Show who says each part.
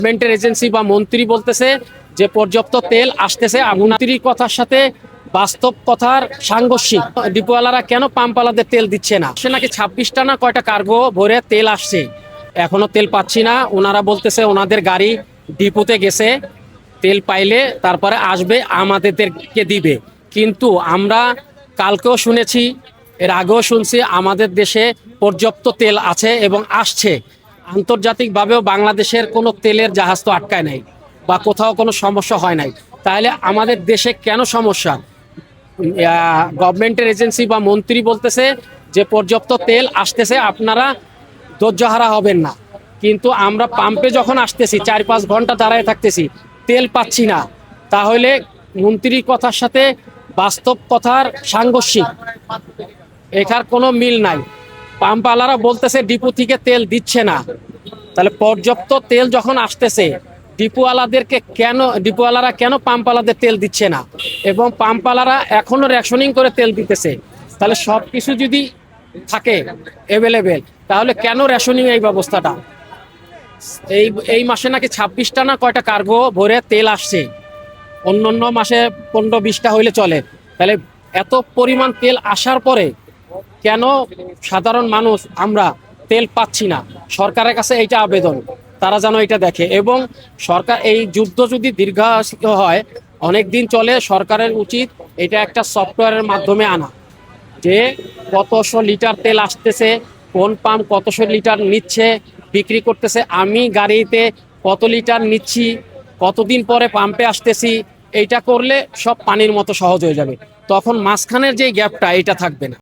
Speaker 1: গভর্নমেন্টের এজেন্সি বা মন্ত্রী বলতেছে যে পর্যাপ্ত তেল আসতেছে। মন্ত্রীর কথার সাথে বাস্তব কথার সাংঘর্ষিক। ডিপোওয়ালারা কেন পাম্পওয়ালাদের তেল দিচ্ছে না? সে নাকি 26টা না কয়টা কার্গো ভরে তেল আসছে, এখনো তেল পাচ্ছি না। ওনারা বলতেছে ওনাদের গাড়ি ডিপোতে গেছে, তেল পাইলে তারপরে আসবে আমাদেরকে দিবে। কিন্তু আমরা কালকেও শুনেছি, এর আগেও শুনছি আমাদের দেশে পর্যাপ্ত তেল আছে এবং আসছে। আন্তর্জাতিকভাবেও বাংলাদেশের কোনো তেলের জাহাজ তো আটকায় নাই বা কোথাও কোনো সমস্যা হয় নাই। তাহলে আমাদের দেশে কেন সমস্যা? গভর্নমেন্টের এজেন্সি বা মন্ত্রী বলতেছে যে পর্যাপ্ত তেল আসতেছে, আপনারা ধৈর্যহারা হবেন না। কিন্তু আমরা পাম্পে যখন আসতেছি 4-5 ঘন্টা দাঁড়ায় থাকতেছি, তেল পাচ্ছি না। তাহলে মন্ত্রীর কথার সাথে বাস্তব কথার সাংঘর্ষিক, এখার কোনো মিল নাই। পাম্পওয়ালারা বলতেছে ডিপো থেকে তেল দিচ্ছে না। তাহলে পর্যাপ্ত তেল যখন আসতেছে, ডিপোওয়ালারা কেন পাম্পওয়ালাদের তেল দিচ্ছে না? এবং পাম্পওয়ালারা এখনো রেশনিং করে তেল দিতেছে। তাহলে সব কিছু যদি থাকে অ্যাভেলেবেল, তাহলে কেন রেশনিং এই ব্যবস্থাটা? এই মাসে নাকি 26টা না কয়টা কার্গো ভরে তেল আসছে, অন্য মাসে 15-20টা হইলে চলে। তাহলে এত পরিমাণ তেল আসার পরে কেন সাধারণ মানুষ আমরা তেল পাচ্ছি না? সরকারের কাছে এইটা আবেদন, তারা যেন এটা দেখে। এবং সরকার, এই যুদ্ধ যদি দীর্ঘায়িত হয়, অনেক দিন চলে, সরকারের উচিত এটা একটা সফটওয়্যারের মাধ্যমে আনা, যে কতশো লিটার তেল আসতেছে, কোন পাম্প কতশো লিটার নিচ্ছে, বিক্রি করতেছে, আমি গাড়িতে কত লিটার নিচ্ছি, কতদিন পরে পাম্পে আসতেছি। এইটা করলে সব পানির মতো সহজ হয়ে যাবে। তখন মাঝখানের যে গ্যাপটা, এটা থাকবে না।